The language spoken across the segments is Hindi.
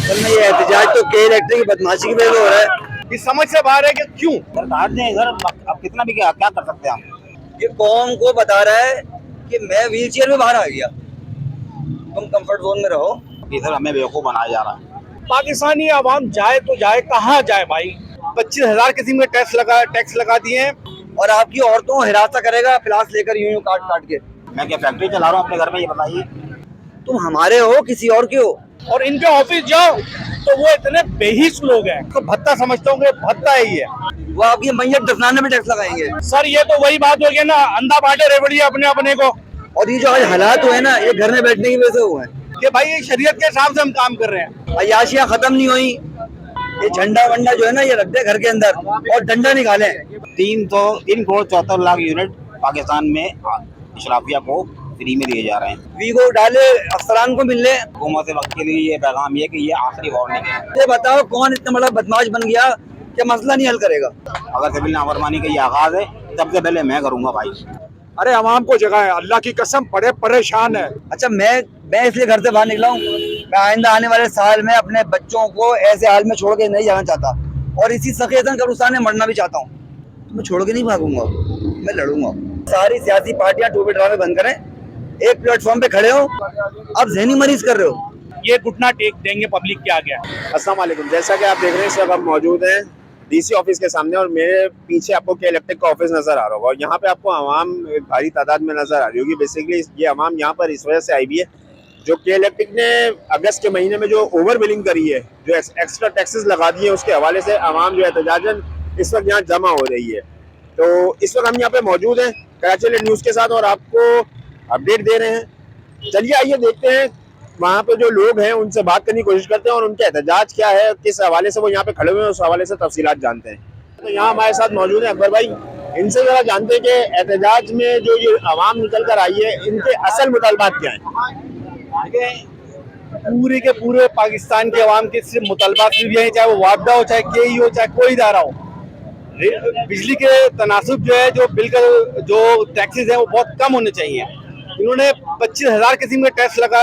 असल में ये एहतजाज तो के इलेक्ट्रिक की बदमाशी की वजह से हो रहा है। इस समझ से बाहर है कि क्यों सरकार ने इधर अब कितना भी क्या कर सकते हैं हम। ये कौम को बता रहा है कि मैं व्हील चेयर में बाहर आ गया, तुम कंफर्ट जोन में रहो। इधर हमें बेवकूफ बनाया जा रहा है। पाकिस्तानी आवाम जाए तो जाए कहाँ जाए भाई। 25,000 किस्म के टैक्स लगा दिए हैं और आपकी औरतों को हिरासत करेगा प्लास लेकर यूं यूं काट काट के। मैं क्या फैक्ट्री चला रहा हूँ अपने घर में, ये बताइए। तुम हमारे हो किसी और के हो? और इनके ऑफिस जाओ तो वो इतने बेहिस लोग हैं तो भत्ता समझता हूँ कि भत्ता है ये। वो आपकी मैयत दफनाने में टैक्स लगाएंगे। सर ये तो वही बात हो गई ना, अंधा बांटे रेवड़ी अपने अपने को। और ये जो आज हालात हुए ना, ये घर में बैठने की वजह से हुए हैं कि भाई ये शरीयत के हिसाब से हम काम कर रहे हैं। अयाशियां खत्म नहीं हुई। ये झंडा वंडा जो है ना, ये रख दे घर के अंदर और डंडा निकाले। 3 करोड़ 74 लाख यूनिट पाकिस्तान में इशराफिया को फ्री में दिए जा रहे हैं। वीगो डाले अफसरान को मिलने। हुकूमत वक्त के लिए ये पैगाम ये कि ये आखिरी वार्निंग है। ये बताओ कौन इतना बड़ा बदमाश बन गया कि मसला नहीं हल करेगा? अगर सिविल नाफरमानी का ये आगाज है, सबसे पहले मैं करूंगा भाई। अरे अवाम को जगह है, अल्लाह की कसम बड़े परेशान है। अच्छा, मैं इसलिए घर से बाहर निकला हूँ, मैं आइंदा आने वाले साल में अपने बच्चों को ऐसे हाल में छोड़ के नहीं जाना चाहता और इसी सखेतन कब्रिस्तान में मरना भी चाहता हूँ। तो मैं छोड़ के नहीं भागूंगा, मैं लड़ूंगा। सारी सियासी पार्टियां टूबे ड्रामे बंद करें, एक प्लेटफॉर्म पे खड़े हो। अब ज़हनी मरीज कर रहे हो। ये घुटना टेक देंगे पब्लिक के आगे। अस्सलाम वालेकुम। जैसा कि आप देख रहे हैं इस वक्त हम मौजूद हैं डीसी ऑफिस के सामने और मेरे पीछे आपको के इलेक्ट्रिक का ऑफिस नजर आ रहा होगा और यहाँ पे आपको आवाम एक भारी तादाद में नजर आ रही होगी। बेसिकली ये आवाम यहाँ पर इस वजह से आई हुई है, जो के इलेक्ट्रिक ने अगस्त के महीने में जो ओवर बिलिंग करी है, जो एक्स्ट्रा टैक्सेस लगा दिए, उसके हवाले से आवाम जो एहतजाजन इस वक्त यहाँ जमा हो रही है। तो इस वक्त हम यहाँ पे मौजूद हैं कराची न्यूज़ के साथ और आपको अपडेट दे रहे हैं। चलिए आइए देखते हैं वहाँ पे जो लोग हैं उनसे बात करने की कोशिश करते हैं और उनके एहतजाज क्या है, किस हवाले से वो यहाँ पे खड़े हुए हैं, उस हवाले से तफसीलात जानते हैं। तो यहाँ हमारे साथ मौजूद हैं अकबर भाई, इनसे जरा जानते हैं कि एहतजाज में जो ये आवाम निकल कर आई है, इनके असल मुतालबात क्या हैं? पूरे के पूरे पाकिस्तान के अवाम के सिर्फ मुतालबात भी हैं, चाहे वो वापडा हो, चाहे केई हो, चाहे कोई इदारा हो। बिजली के तनासुब जो है, जो बिल का जो टैक्सेस है वो बहुत कम होने चाहिए। इन्होंने 25,000 किस्म के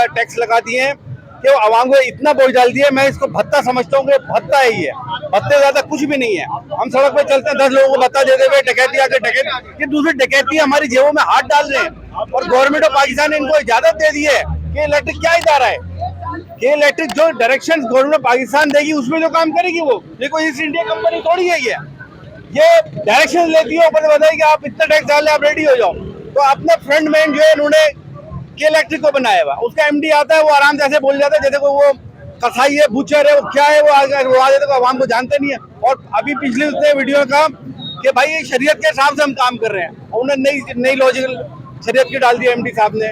टैक्स लगा दिए हैं कि वो आवाम को इतना बोझ डाल दिया। मैं इसको भत्ता समझता हूँ कि भत्ता है ये, भत्ते ज्यादा कुछ भी नहीं है। हम सड़क पे चलते हैं, 10 लोगों को भत्ता देते हुए डकैती आके डकैती, ये दूसरी डकैती हमारी जेबों में हाथ डाल रहे हैं। और गवर्नमेंट ऑफ पाकिस्तान ने इनको इजाजत दे दी है कि इलेक्ट्रिक क्या इदारा है, कि इलेक्ट्रिक जो डायरेक्शन गवर्नमेंट ऑफ पाकिस्तान देगी उसमें जो काम करेगी वो। ये कोई ईस्ट इंडिया कंपनी थोड़ी है, ये डायरेक्शन लेती है, ऊपर से बताइए कि आप इतना टैक्स डाल लें, आप रेडी हो जाओ। तो अपने फ्रंट मैन जो है इन्होंने के इलेक्ट्रिक को बनाया हुआ, उसका एमडी आता है, वो आराम से ऐसे बोल जाता है जैसे कोई वो कसाई है, बुचर है, वो क्या है, वो आ जाते, आवाम को जानते नहीं है। और अभी पिछले उसने वीडियो में कहा कि भाई ये शरीयत के हिसाब से हम काम कर रहे हैं, उन्होंने नई लॉजिकल शरीयत की डाल दी एमडी साहब ने।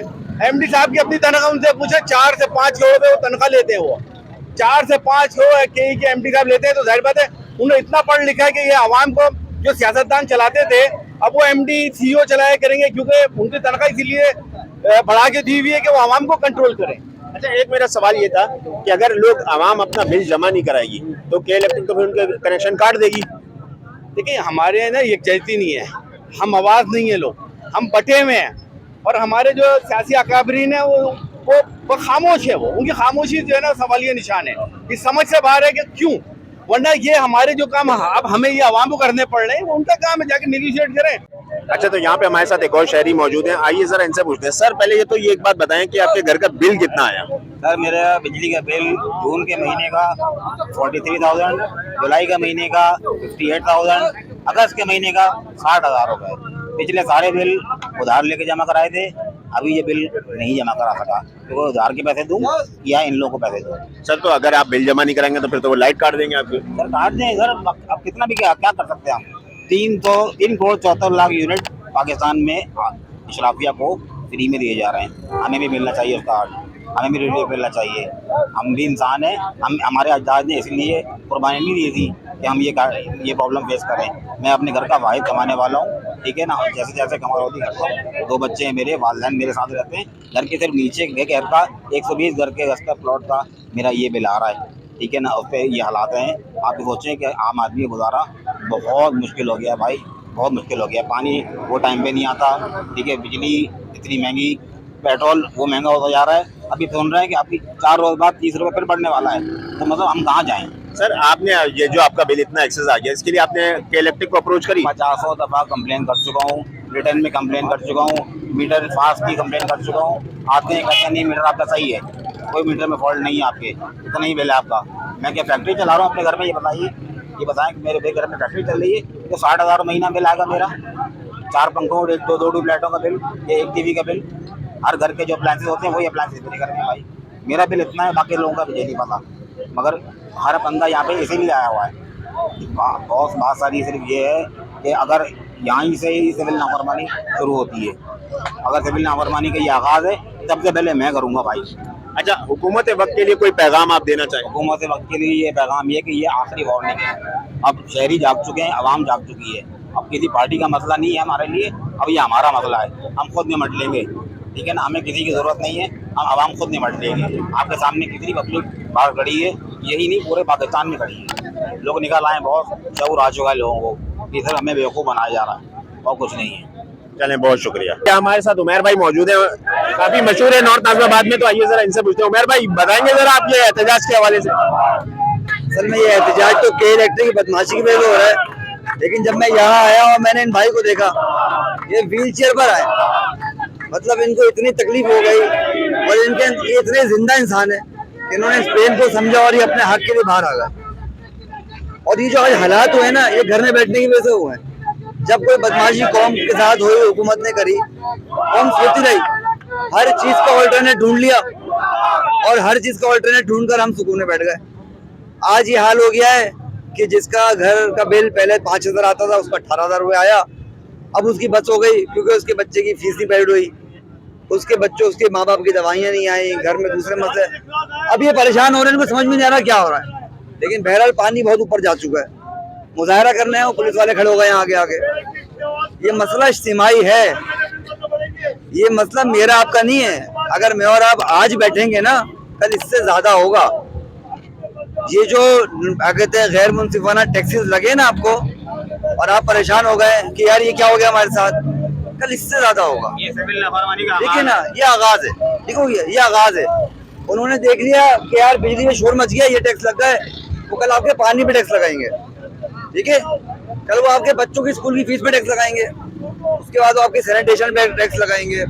एमडी साहब की अपनी तनख्वाह उनसे पूछे, 4 से 5 करोड़ रुपए वो तनख्वाह लेते हैं। वो 4 से 5 करोड़ के एमडी साहब लेते हैं। तो जाहिर बात है उन्होंने इतना पढ़ लिखा है कि ये आवाम को जो सियासतदान चलाते थे अब वो एमडी सीईओ चलाया करेंगे, क्योंकि उनकी तनख्वाह इसीलिए बढ़ा के दी हुई है कि वो आवाम को कंट्रोल करें। अच्छा, एक मेरा सवाल ये था कि अगर लोग आवाम अपना बिल जमा नहीं कराएगी तो के इलेक्ट्रिक तो फिर उनके कनेक्शन काट देगी। देखिए हमारे यहाँ ना ये जैती नहीं है, हम आवाज नहीं है, लोग हम बटे हुए हैं। और हमारे जो सियासी अकाबरीन है वो खामोश है, वो उनकी खामोशी जो है ना सवालिया निशान है। इस समझ से बाहर है कि क्यों, वरना ये हमारे जो काम अब हमें ये आवाम को करने पड़ रहे हैं, वो उनका काम है, जाके नेगोशिएट करें। अच्छा, तो यहाँ पे हमारे साथ एक और शहरी मौजूद हैं, आइए जरा इनसे पूछते हैं। सर पहले ये एक बात बताएं कि आपके घर का बिल कितना आया? सर मेरा बिजली का बिल जून के महीने का 43,000, जुलाई के महीने का 58,000, अगस्त के महीने का 60,000 रुपए। पिछले सारे बिल उधार लेके जमा कराए थे, अभी ये बिल नहीं जमा करा सका, तो वो उधार के पैसे दूं या इन लोगों को पैसे दूं? सर तो अगर आप बिल जमा नहीं कराएंगे तो फिर तो वो लाइट काट देंगे आपकी। सर काट दें सर, अब कितना भी क्या कर सकते हैं हम। 3 करोड़ 74 लाख यूनिट पाकिस्तान में इशराफिया को फ्री में दिए जा रहे हैं। हमें भी मिलना चाहिए उसका हक, हमें भी रिलीफ मिलना चाहिए। हम भी इंसान हैं, हमारे अजदाद ने इसलिए कुर्बानी नहीं दी थी कि हम ये प्रॉब्लम फेस करें। मैं अपने घर का वाहिद कमाने वाला हूँ, ठीक है ना, जैसे जैसे कमा रोटी करता हूँ। 2 बच्चे हैं मेरे, वालिदैन मेरे साथ रहते हैं। घर के सिर्फ नीचे घर का 120 घर के रस्ते प्लॉट का मेरा ये बिल आ रहा है, ठीक है ना, उस पर ये हालात हैं। आप सोचें कि आम आदमी का गुजारा बहुत मुश्किल हो गया भाई, बहुत मुश्किल हो गया। पानी वो टाइम पे नहीं आता, ठीक है, बिजली इतनी महंगी, पेट्रोल वो महंगा होता जा रहा है। अभी सुन रहे हैं कि अभी 4 रोज बाद 30 रुपये फिर बढ़ने वाला है, तो मतलब हम कहाँ जाएं। सर आपने ये जो आपका बिल इतना एक्सेस आ गया, इसके लिए आपने इलेक्ट्रिक को अप्रोच करी? 50 दफा कंप्लेन कर चुका हूँ, रिटर्न में कंप्लेन कर चुका हूँ, मीटर फास्ट की कंप्लेन कर चुका हूँ। आते हैं कहते हैं नहीं मीटर आपका सही है, कोई मीटर में फॉल्ट नहीं है आपके, इतना ही बिल है आपका। मैं क्या फैक्ट्री चला रहा हूँ अपने घर में? ये बताइए, ये बताएं कि मेरे घर में फैक्ट्री चल रही है, तो 60,000 महीना बिल आएगा मेरा। 4 पंखों, 2 ट्यूबलाइटों का बिल, ये 1 टीवी का बिल। हर घर के जो अप्लायंसेस होते हैं वही अप्लायंसेस मेरे घर में भाई। मेरा बिल इतना है, बाकी लोगों का मुझे नहीं पता, मगर हर बंदा यहाँ पे इसीलिए आया हुआ है। बहुत बात सारी सिर्फ ये है कि अगर यहाँ से ही सिविल नाफरमानी शुरू होती है, अगर सिविल नाफरमानी का ये आगाज़ है, सबसे पहले मैं करूँगा भाई। अच्छा, हुकूमत वक्त के लिए कोई पैगाम आप देना चाहें? हुकूमत वक्त के लिए ये पैगाम ये कि ये आखिरी वार्निंग है। अब शहरी जाग चुके हैं, आवाम जाग चुकी है। अब किसी पार्टी का मसला नहीं है हमारे लिए, अब ये हमारा मसला है, हम खुद निमट लेंगे, ठीक है ना। हमें किसी की ज़रूरत नहीं है, हम आवाम खुद निमट लेंगे। आपके सामने कितनी पब्लिक बाहर खड़ी है, यही नहीं पूरे पाकिस्तान में खड़ी है। लोग निकल आए, बहुत शऊर आ चुका है लोगों को कि सर हमें बेवकूफ़ बनाया जा रहा है, और कुछ नहीं है। चलें, बहुत शुक्रिया। हमारे साथ उमर भाई मौजूद है, काफी मशहूर है नॉर्थ नाजिराबाद में, तो आइए जरा इनसे पूछते हैं। उमर भाई बताएंगे जरा आप ये एहतजाज के हवाले से? असल में ये एहतजाज तो के इलेक्ट्रिक की बदमाशी की वजह से हो रहा है, लेकिन जब मैं यहाँ आया और मैंने इन भाई को देखा, ये व्हील चेयर पर आए, मतलब इनको इतनी तकलीफ हो गई, और इनके ये इतने जिंदा इंसान है, इन्होंने स्पेन को समझा और ये अपने हक के लिए बाहर आ गए। और ये जो आज हालात हुए ना, ये घर में बैठने की वजह से हुए हैं। जब कोई बदमाशी कौम के साथ हुई, हुकूमत ने करी, कौम सोती रही, हर चीज का ऑल्टरनेट ढूंढ लिया, और हर चीज का ऑल्टरनेट ढूंढकर हम सुकून में बैठ गए। आज ये हाल हो गया है कि जिसका घर का बिल पहले 5,000 आता था, उसका 18,000 रुपये आया। अब उसकी बस हो गई, क्योंकि उसके बच्चे की फीस नहीं पेड हुई, उसके बच्चों, उसके माँ बाप की दवाइयाँ नहीं आई, घर में दूसरे मसले। अब ये परेशान हो रहे हैं, इनको समझ में नहीं आ रहा क्या हो रहा है। लेकिन बहरहाल पानी बहुत ऊपर जा चुका है, मुजाहरा करने हैं, पुलिस वाले खड़े हो गए हैं आगे आगे। ये मसला इज्तिमाई है, ये मसला मेरा आपका नहीं है। अगर मैं और आप आज बैठेंगे ना, कल इससे ज्यादा होगा। ये जो कहते हैं गैर मुनसिफाना टैक्सेस लगे ना आपको, और आप परेशान हो गए कि यार ये क्या हो गया हमारे साथ, कल इससे ज्यादा होगा। ये सिविल नाफरमानी का देखिए ना, ये आगाज है, देखो ये आगाज है। उन्होंने देख लिया कि यार बिजली में शोर मच गया, ये टैक्स लग गए, वो कल आपके पानी पे टैक्स लगाएंगे, ठीक है। कल वो आपके बच्चों की स्कूल की फीस पे टैक्स लगाएंगे, उसके बाद वो आपके सैनिटेशन पे टैक्स लगाएंगे,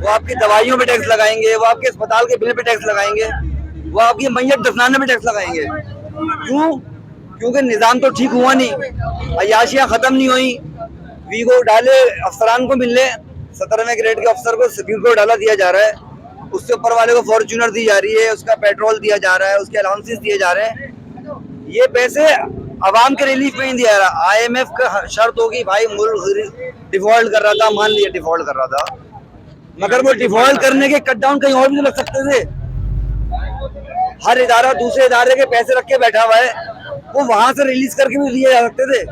वो आपकी दवाइयों पे टैक्स लगाएंगे, वो आपके अस्पताल के बिल पे टैक्स लगाएंगे, वो आपकी मैयत दफनाने पे टैक्स लगाएंगे। क्यों? क्योंकि निज़ाम तो ठीक हुआ नहीं, अयाशियाँ खत्म नहीं हुई। वीगो डाले अफसरान को मिलने, 17वें ग्रेड के अफसर को वीगो डाला दिया जा रहा है, उससे ऊपर वाले को फॉर्च्यूनर दी जा रही है, उसका पेट्रोल दिया जा रहा है, उसके अलाउंसेस दिए जा रहे हैं। ये पैसे अवाम के रिलीफ में नहीं दिया रहा। IMF का शर्त होगी भाई, मुल्क डिफॉल्ट कर रहा था, मान लिया डिफॉल्ट कर रहा था, मगर वो डिफॉल्ट करने के कट डाउन कहीं और भी तो लग सकते थे। हर इदारा दूसरे इदारे के पैसे रख के बैठा हुआ है, वो वहां से रिलीज करके भी दिए जा सकते थे।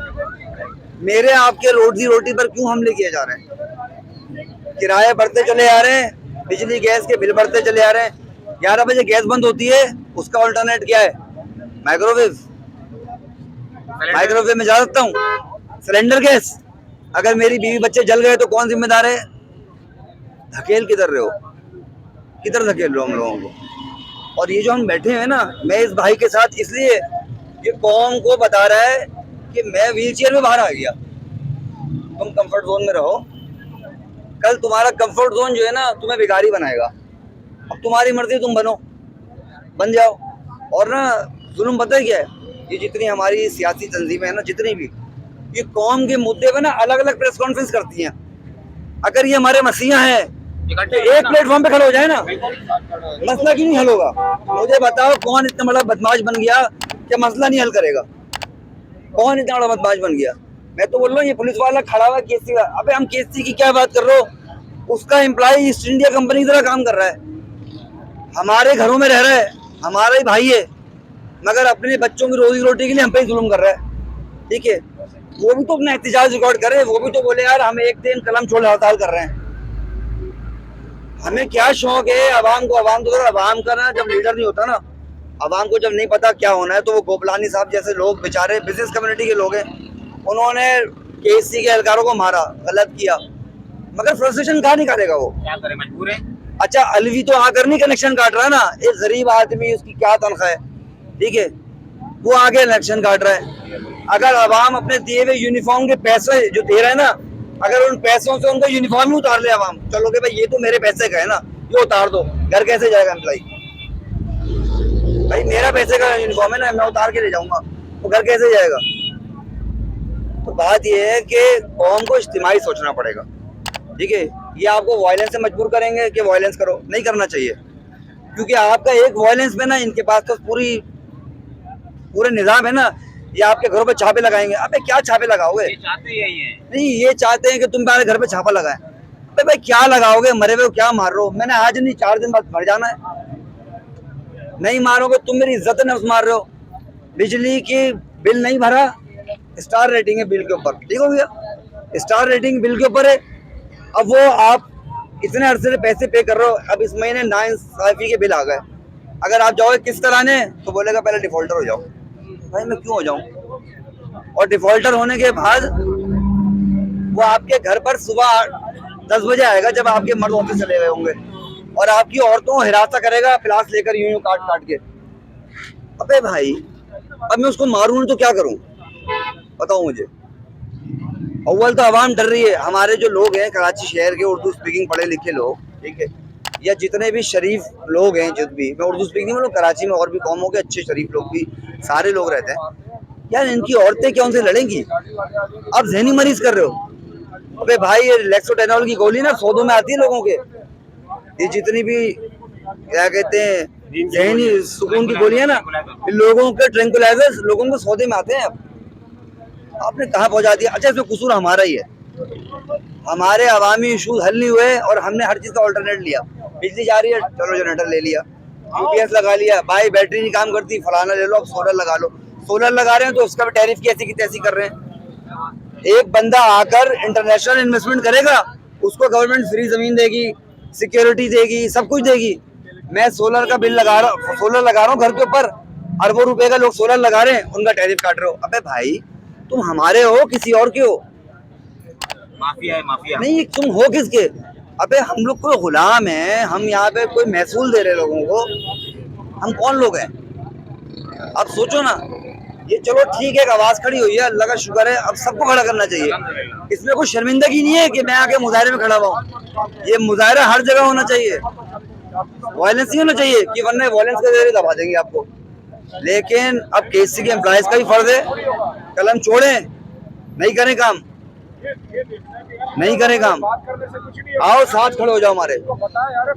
मेरे आपके रोजी रोटी पर क्यों हमले किए जा रहे हैं? किराए बढ़ते चले आ रहे हैं, बिजली गैस के बिल बढ़ते चले आ रहे हैं। 11 बजे गैस बंद होती है, उसका अल्टरनेट क्या है? माइक्रोवेव। माइक्रोवेव में जा सकता हूँ, सिलेंडर गैस। अगर मेरी बीवी बच्चे जल गए तो कौन जिम्मेदार है? धकेल किधर रहे हो, किधर धकेल रहे हो हम लोगों को? और ये जो हम बैठे हैं ना, मैं इस भाई के साथ इसलिए, ये कौम को बता रहा है कि मैं व्हील चेयर में बाहर आ गया, तुम कंफर्ट जोन में रहो, कल तुम्हारा कंफर्ट जोन जो है ना तुम्हें भिखारी बनाएगा। अब तुम्हारी मर्जी, तुम बन जाओ। और ना जुल्म पता है क्या है? ये जितनी हमारी सियासी तंजीमें है ना, जितनी भी, ये कौम के मुद्दे पे ना अलग अलग प्रेस कॉन्फ्रेंस करती हैं। अगर ये हमारे मसीहा हैं तो एक प्लेटफॉर्म पे खड़े हो जाए ना, मसला क्यों नहीं हल होगा? मुझे बताओ, कौन इतना बड़ा बदमाश बन गया कि मसला नहीं हल करेगा? कौन इतना बड़ा बदमाश बन गया? मैं तो बोल रहा हूँ, ये पुलिस वाला खड़ा हुआ केसी का। अबे हम केसी की क्या बात कर रहे हो? उसका एम्प्लॉय ईस्ट इंडिया कंपनी की तरह काम कर रहा है, हमारे घरों में रह रहा है, हमारा ही भाई है, मगर अपने बच्चों की रोजी रोटी के लिए हम पे जुल्म कर रहा है, ठीक है। वो भी तो अपना एहतजाज रिकॉर्ड करे, वो भी तो बोले यार हम एक दिन कलम छोड़ हड़ताल कर रहे हैं। हमें क्या शौक है अवाम को? अवाम तो अवाम का ना, जब लीडर नहीं होता ना, अवाम को जब नहीं पता क्या होना है, तो वो गोपलानी साहब जैसे लोग बेचारे बिजनेस कम्युनिटी के लोग हैं, उन्होंने केसी के एहलकारों को मारा, गलत किया, मगर फ्रस्ट्रेशन कहाँ निकालेगा वो? क्या करे, मजबूर है। अच्छा अलवी तो आकर नहीं कनेक्शन काट रहा ना, एक गरीब आदमी उसकी क्या तनख्वाह है, ठीक है, वो आगे कनेक्शन काट रहा है। अगर अवाम अपने दिए हुए यूनिफॉर्म के पैसे जो दे रहे हैं ना, अगर उन पैसों से उनका यूनिफॉर्म ही उतार ले अवाम, चलो कि भाई ये तो मेरे पैसे का है ना, ये उतार दो, घर कैसे जाएगा एम्प्लॉई? भाई मेरा पैसे का यूनिफॉर्म है ना, मैं उतार के ले जाऊंगा, तो घर कैसे जाएगा? तो बात ये है कि कौम को इज्तिमाई सोचना पड़ेगा, ठीक है। ये आपको वायलेंस से मजबूर करेंगे कि वायलेंस करो, नहीं करना चाहिए, क्योंकि आपका एक वायलेंस में ना इनके पास तो पूरे निजाम है ना, ये आपके घरों पे छापे लगाएंगे। अबे क्या छापे लगाओगे? चाहते यही है। नहीं, ये चाहते हैं कि तुम मेरे घर पे छापा लगाए। अबे भाई क्या लगाओगे? मरे हुए क्या मार रहे हो? मैंने आज नहीं 4 दिन बाद मर जाना है, नहीं मारोगे तुम मेरी इज्जत नफ्स मार रहे हो। बिजली की बिल नहीं भरा, स्टार रेटिंग है बिल के ऊपर, ठीक हो गया, स्टार रेटिंग बिल के ऊपर है। अब वो आप इतने अरसे से पैसे पे कर रहे हो, अब इस महीने नाइंसाफी के बिल आ गए, अगर आप जाओगे किस्त कराने तो बोलेगा पहले डिफॉल्टर हो जाओ। भाई मैं क्यों हो जाऊं? और डिफॉल्टर होने के बाद वो आपके घर पर सुबह 10 बजे आएगा, जब आपके मर्द ऑफिस चले गए होंगे, और आपकी औरतों को हिरासा करेगा प्लास लेकर यूं यूं काट काट के। अबे भाई अब मैं उसको मारूं तो क्या करूं, बताओ मुझे। अव्वल तो आवाम डर रही है, हमारे जो लोग हैं कराची शहर के उर्दू स्पीकिंग पढ़े लिखे लोग, ठीक है, या जितने भी शरीफ लोग हैं, जो भी, मैं उर्दू स्पीकिंग मतलब कराची में और भी कौमों के अच्छे शरीफ लोग भी सारे लोग रहते हैं यार, इनकी औरतें क्या उनसे लड़ेंगी? आप जहनी मरीज कर रहे हो। अबे भाई ये लेक्सोटेनॉल की गोली ना सौदों में आती है लोगों के, ये जितनी भी क्या कहते हैं जहनी सुकून की गोलियां ना, लोगों के ट्रैंकुलाइजर्स लोगों को सौदे में आते हैं। अब आपने कहाँ पहुंचा दिया? अच्छा इसमें कसूर हमारा ही है, हमारे अवामी इशूज हल नहीं हुए और हमने हर चीज का ऑल्टरनेट लिया। बिजली जा रही है, चलो जनरेटर ले लिया, यूपीएस लगा लिया, भाई बैटरी नहीं काम करती, फलाना ले लो, अब सोलर लगा लो। सोलर लगा रहे हैं तो उसका भी टैरिफ की ऐसी की तैसी कर रहे हैं। एक बंदा आकर इंटरनेशनल इन्वेस्टमेंट करेगा, उसको गवर्नमेंट फ्री जमीन देगी, सिक्योरिटी देगी, सब कुछ देगी। मैं सोलर का बिल लगा रहा हूँ घर के ऊपर, अरबों रुपए का लोग सोलर लगा रहे हैं, उनका टैरिफ काट रहे हो। अबे भाई तुम हमारे हो किसी और के हो? माफिया है, माफिया नहीं, तुम हो किसके? अबे हम लोग कोई गुलाम हैं, हम यहाँ पे कोई महसूल दे रहे लोगों को, हम कौन लोग हैं? अब सोचो ना, ये चलो ठीक है, एक आवाज खड़ी हुई है, अल्लाह का शुक्र है, अब सबको खड़ा करना चाहिए। इसमें कोई शर्मिंदगी नहीं है कि मैं आके मुजाहरे में खड़ा हुआ, ये मुजाहरा हर जगह होना चाहिए, वायलेंस नहीं होना चाहिए, कि वरना वायलेंस के जरिए दबा देंगे आपको। लेकिन अब केसी के एम्प्लॉइज का भी फर्ज है, कलम छोड़ें, नहीं करें काम, नहीं करें काम, आओ साथ खड़े हो जाओ, हमारे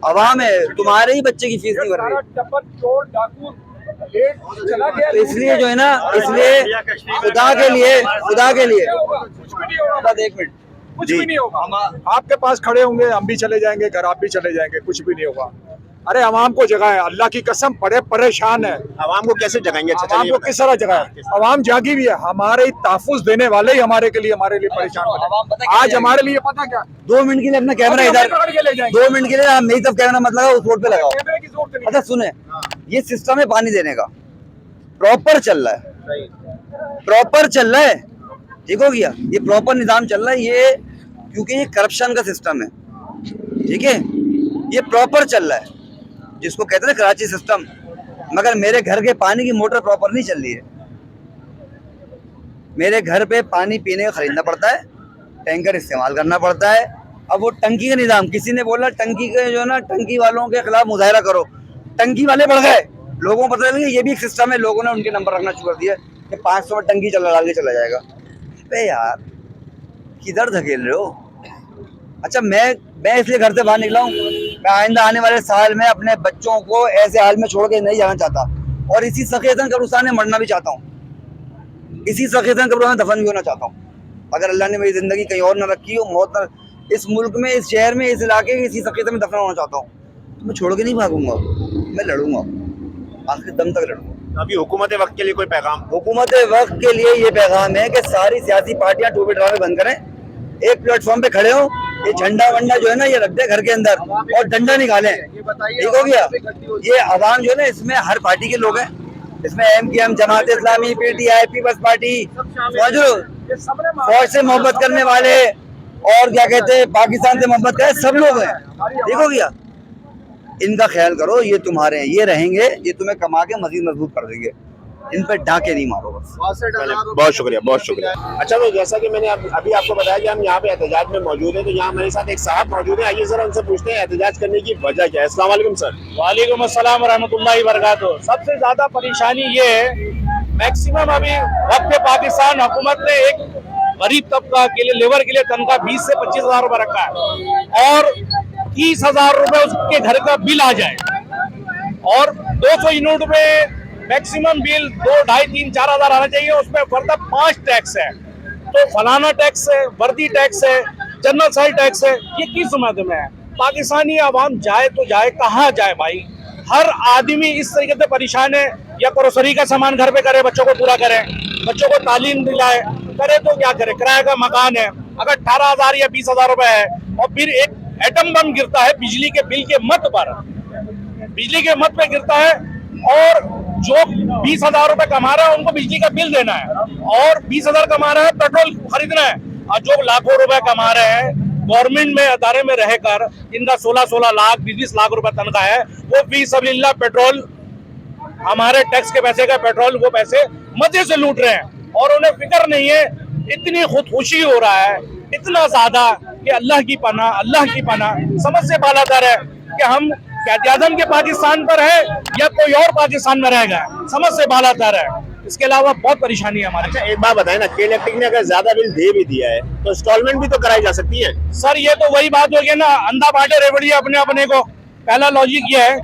अवाम है, तुम्हारे ही बच्चे की फीस नहीं भर रही। तो इसलिए जो है ना, इसलिए खुदा के लिए एक मिनट, कुछ भी नहीं होगा, आपके पास खड़े होंगे, हम भी चले जाएंगे घर, आप भी चले जाएंगे, कुछ भी नहीं होगा। अरे अवाम को जगह है, अल्लाह की कसम बड़े परेशान है। आवाम को कैसे जगाएंगे? अच्छा अवाम को किस तरह जगह है? अवाम जागी भी है, हमारे तहफुज देने वाले ही हमारे लिए परेशान है। आज हमारे लिए पता क्या, 2 मिनट के लिए अपना कैमरा इधर, 2 मिनट के लिए आप मेरी तरफ कैमरा मत लगाओ, उस रोड पे लगाओ। कैमरे की जरूरत नहीं। अच्छा सुने, ये सिस्टम है पानी देने का, प्रॉपर चल रहा है, प्रॉपर चल रहा है, ठीक हो गया, ये प्रॉपर निजाम चल रहा है, ये क्योंकि ये करप्शन का सिस्टम है, ठीक है, ये प्रॉपर चल रहा है, जिसको कहते हैं कराची सिस्टम। मगर मेरे घर के पानी की मोटर प्रॉपर नहीं चल रही है, मेरे घर पे पानी पीने का खरीदना पड़ता है, टैंकर इस्तेमाल करना पड़ता है। अब वो टंकी का निजाम, किसी ने बोला टंकी के जो है ना, टंकी वालों के खिलाफ मुजाहरा करो, टंकी वाले बढ़ गए, लोगों को पता लगा ये भी एक सिस्टम है, लोगों ने उनके नंबर रखना शुरू कर दिया कि 500 में टंकी डाल के चला जाएगा। अरे यार किधर धकेल रहे हो? अच्छा मैं इसलिए घर से बाहर निकला हूँ, मैं आइंदा आने वाले साल में अपने बच्चों को ऐसे हाल में छोड़ के नहीं जाना चाहता, और इसी सखेतन कब्रिस्तान में मरना भी चाहता हूँ, इसी सखेतन कब्रिस्तान में दफन भी होना चाहता हूँ। अगर अल्लाह ने मेरी जिंदगी कहीं और न रखी हो, मौत न, इस मुल्क में, इस शहर में, इस इलाके के इसी सखेतन में दफन होना चाहता हूँ, तो मैं छोड़ के नहीं भागूंगा, मैं लड़ूंगा, आखिर दम तक लड़ूंगा। अभी हुकूमत वक्त के लिए कोई पैगाम? हुकूमत वक्त के लिए ये पैगाम है कि सारी सियासी पार्टियां टोपी ड्रामे बंद करें, एक प्लेटफॉर्म पे खड़े हो, ये झंडा वंडा जो है ना ये रख दे घर के अंदर और डंडा निकालें, ठीक हो गया। ये आवाम जो है ना, इसमें हर पार्टी के लोग हैं, इसमें MKM, Jamaat Islami, PTI, peoples party, समझ लो, फौज से मोहब्बत करने वाले और क्या कहते हैं पाकिस्तान से मोहब्बत करे, सब लोग हैं, ठीक हो गया। इनका ख्याल करो, ये तुम्हारे हैं, ये रहेंगे, ये तुम्हें कमा के मजीद मजबूत कर देंगे। इन पर डाके नहीं मारो बस। चलें, बहुत शुक्रिया, बहुत शुक्रिया। अच्छा, तो जैसा कि मैंने अभी आपको बताया कि हम यहाँ पे एहतजाज में मौजूद हैं, तो यहाँ हमारे साथ एक साहब मौजूद हैं। आइए जरा उनसे पूछते हैं एहतजाज करने की वजह क्या है। अस्सलाम वालेकुम सर। वालेकुम अस्सलाम रहमतुल्लाहि वबरकातुहू। सबसे ज्यादा परेशानी ये है, मैक्सिमम अभी वक्त पाकिस्तान हुकूमत ने एक गरीब तबका के लिए, लेबर के लिए तनख्वाह 20 से 25 हजार रुपए रखा है और 30 हजार रुपए उसके घर का बिल आ जाए और 200 यूनिट में मैक्सिमम बिल 2, 2.5, 3, 4 हजार आना चाहिए। उसमें फर्दर 5 टैक्स है, तो फलाना टैक्स है, वर्दी टैक्स है, जनरल साइड टैक्स है। ये किस उम्मीद में है? पाकिस्तानी आवाम जाए तो जाए कहाँ जाए भाई? हर आदमी इस तरीके से परेशान है, या ग्रोसरी का सामान घर पे करे, बच्चों को पूरा करे, बच्चों को तालीम दिलाए, करे तो क्या करे? किराए का मकान है, अगर 18,000 या 20,000 रुपए है और फिर एक एटम बम गिरता है बिजली के बिल के मत पर, बिजली के मत पे गिरता है और जो 20,000 रुपए कमा रहा है उनको बिजली का बिल देना है और 20,000 कमा रहा है पेट्रोल खरीदना है। और जो लाखों रुपए कमा रहे हैं गवर्नमेंट में अदारे में रहकर, इनका 16 लाख 20 लाख रुपए तनख्वाह है, वो फी सबिलिल्लाह पेट्रोल, हमारे टैक्स के पैसे का पेट्रोल, वो पैसे मजे से लूट रहे हैं और उन्हें फिक्र नहीं है। इतनी खुदकुशी हो रहा है, इतना ज्यादा कि अल्लाह की पनाह समझ से बालातर है कि हम क़यादत के पाकिस्तान पर है या कोई और पाकिस्तान में रहेगा, समझ से बालातर है। इसके अलावा बहुत परेशानी है हमारे। अच्छा, एक बात बताएं ना, के इलेक्ट्रिक ने अगर ज्यादा बिल दे भी दिया है तो इंस्टॉलमेंट भी तो कराई जा सकती है। सर ये तो वही बात हो गई ना, अंधा बांटे रेवड़िया अपने अपने को। पहला लॉजिक ये है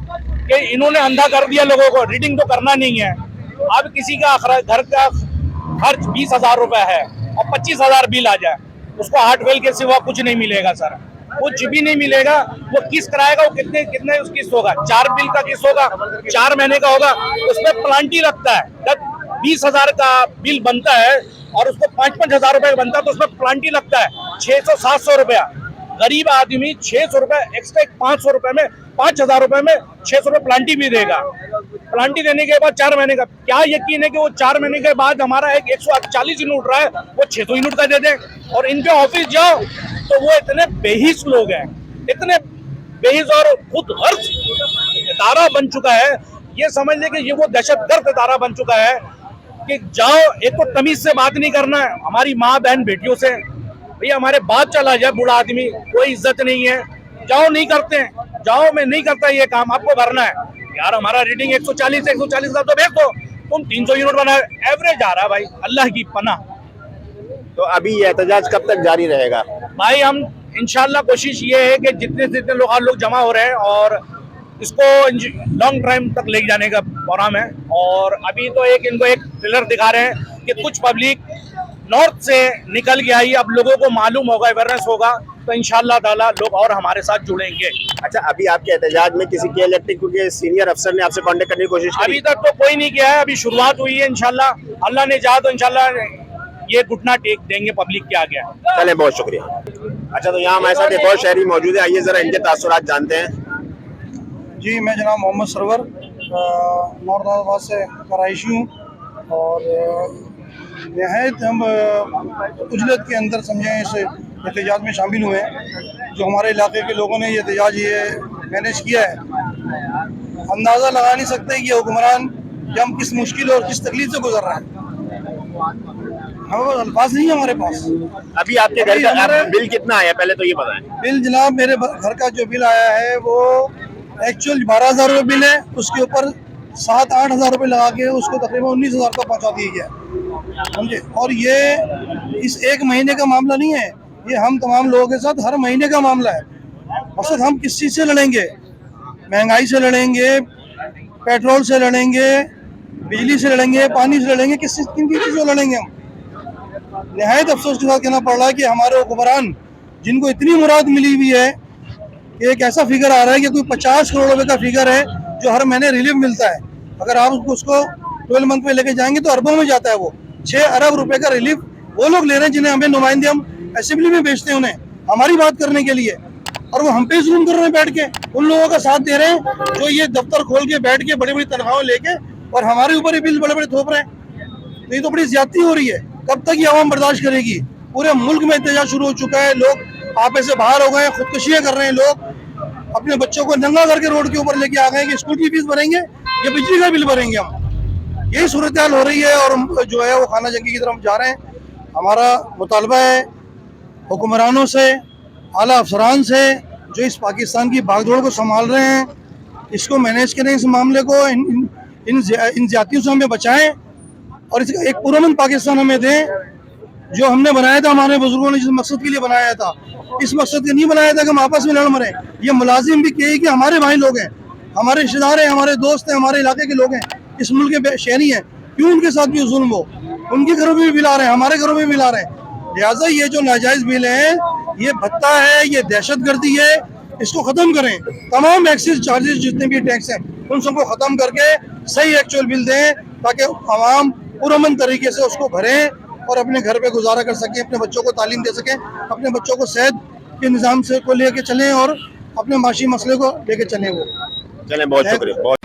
कि इन्होंने अंधा कर दिया लोगों को, रीडिंग तो करना नहीं है। अब किसी का घर का खर्च 20,000 रुपए है और 25,000 बिल आ जाए, उसको हार्डवेयर के सिवा कुछ नहीं मिलेगा सर, कुछ भी नहीं मिलेगा। वो किस्त कराएगा, वो कितने किस्त होगा? 4 बिल का किस्त होगा, 4 महीने का होगा, उसमें प्लांटी लगता है। जब 20,000 का बिल बनता है और उसको 5-5 हजार रुपए बनता है तो उसमें प्लांटी लगता है 600-700 रुपया। गरीब आदमी 600 रुपए एक्स्ट्रा 500 रुपए में, 5,000 रुपए में 600 रुपए प्लांटी भी देगा। प्लांटी देने के बाद 4 महीने का क्या यकीन है कि वो 4 महीने के बाद हमारा एक 140 यूनिट उठ रहा है, वो 600 यूनिट का दे दे। और इनके ऑफिस जाओ तो वो इतने बेहिस लोग हैं, इतने बेहिस और खुद गर्ज इदारा बन चुका है। ये समझ ले कि ये वो दहशतगर्द इदारा बन चुका है कि जाओ, एक तो तमीज से बात नहीं करना है हमारी माँ बहन बेटियों से। भैया हमारे बात चला जाए, बूढ़ा आदमी, कोई इज्जत नहीं है। जाओ, नहीं करते हैं, जाओ मैं नहीं करता ये काम, आपको भरना है यार। हमारा रीडिंग 140 का तो भेज दो, तुम 300 यूनिट बनाए, एवरेज आ रहा है भाई, अल्लाह की पनाह। तो अभी ये एहतजाज कब तक जारी रहेगा? भाई हम इंशाल्लाह कोशिश ये है कि जितने लोग जमा हो रहे हैं और इसको लॉन्ग टाइम तक ले जाने का प्रोग्राम है। और अभी तो इनको एक ट्रेलर दिखा रहे हैं कि कुछ पब्लिक नॉर्थ से निकल के आई, अब लोगों को मालूम होगा, अवेयरनेस होगा, तो इंशाल्लाह ताला लोग और हमारे साथ जुड़ेंगे। अच्छा, अभी आपके एहतजाज में किसी के इलेक्ट्रिक के सीनियर अफसर ने आपसे कांटेक्ट करने की कोशिश की? अभी तक तो कोई नहीं किया है, अभी शुरुआत हुई है। इंशाल्लाह अल्लाह ने चाहा तो इंशाल्लाह ये घुटना टेक देंगे पब्लिक के आगे। चले, बहुत शुक्रिया। अच्छा, तो यहाँ हमारे साथ एक और शहरी मौजूद है, आइए जरा इनके तासुरात जानते हैं। जी, मैं जनाब मोहम्मद सरवर नॉर्थ हैदराबाद से कराइशी हूँ और नहायत हम उजलत के अंदर समझें इस एहतजाज में शामिल हुए हैं। जो हमारे इलाके के लोगों ने ये एहतजाज ये मैनेज किया है, अंदाज़ा लगा नहीं सकते कि हुक्मरान कि हम किस मुश्किल और किस तकलीफ से गुजर रहे हैं। हमारे अल्फाज नहीं है हमारे पास। अभी आपके घर का बिल कितना आया, पहले तो ये बताएं। बिल जनाब, मेरे घर का जो बिल आया है वो एक्चुअल 12,000 रुपये बिल है, उसके ऊपर 7-8 हज़ार रुपये लगा के उसको तकरीबन 19,000 का पहुँचा दिया गया, समझे। और ये इस एक महीने का मामला नहीं है, ये हम तमाम लोगों के साथ हर महीने का मामला है। मकसद हम किस चीज़ से लड़ेंगे? महंगाई से लड़ेंगे, पेट्रोल से लड़ेंगे, बिजली से लड़ेंगे, पानी से लड़ेंगे, किन चीज़ों लड़ेंगे हम? नहायत अफसोस के साथ कहना पड़ रहा है कि हमारे हुक्मरान जिनको इतनी मुराद मिली हुई है कि एक ऐसा फिगर आ रहा है कि कोई 50 करोड़ रुपए का फिगर है जो हर महीने रिलीफ मिलता है। अगर आप उसको 12 मंथ पे लेके जाएंगे तो अरबों में जाता है। वो 6 अरब रुपए का रिलीफ वो लोग ले रहे हैं जिन्हें हमें नुमाइंदे हम असेंबली में भेजते हैं उन्हें हमारी बात करने के लिए, और वो हम पे जुल्म कर रहे हैं बैठ के। उन लोगों का साथ दे रहे हैं जो ये दफ्तर खोल के बैठ के बड़ी बड़ी तनख्वाहें लेके और हमारे ऊपर ही बिल बड़े बड़े थोप रहे हैं। तो ये तो बड़ी ज्यादती हो रही है। कब तक ये आवाम बर्दाश्त करेगी? पूरे मुल्क में एहतजाज शुरू हो चुका है, लोग आपे से बाहर हो गए, खुदकुशियाँ कर रहे हैं लोग। अपने बच्चों को नंगा करके रोड के ऊपर लेके आ गए कि स्कूल की फीस भरेंगे या बिजली का बिल भरेंगे हम। यही सूरत हाल हो रही है और हम जो है वो खाना जंगी की तरफ जा रहे हैं। हमारा मुतालबा है हुक्मरानों से, आला अफसरान से जो इस पाकिस्तान की भागदौड़ को संभाल रहे हैं, इसको मैनेज करें, इस मामले को, इन ज्यादतियों से हमें बचाएं और इसका एक पुरअमन पाकिस्तान हमें दें जो हमने बनाया था, हमारे बुजुर्गों ने जिस मकसद के लिए बनाया था। इस मकसद के नहीं बनाया था कि हम आपस में लड़ मरें। ये मुलाजिम भी कहे कि हमारे भाई लोग हैं, हमारे रिश्तेदार हैं, हमारे दोस्त हैं, हमारे इलाके के लोग हैं, इस मुल्क के शहरी हैं, क्यों उनके साथ भी जुल्म हो? उनके घरों में भी बिल आ रहे हैं, हमारे घरों में भी बिल आ रहे हैं। लिहाजा ये जो नाजायज बिल है, ये भत्ता है, ये दहशतगर्दी है, इसको खत्म करें। तमाम एक्साइज चार्जेस जितने भी टैक्स हैं उन सबको खत्म करके सही एक्चुअल बिल दें ताकि आवाम पुरअमन तरीके से उसको भरें और अपने घर पे गुजारा कर सकें, अपने बच्चों को तालीम दे सकें, अपने बच्चों को सेहत के निज़ाम से को लेके चलें और अपने माशी मसले को लेके चलें। वो चलें, बहुत शुक्रिया। बहुत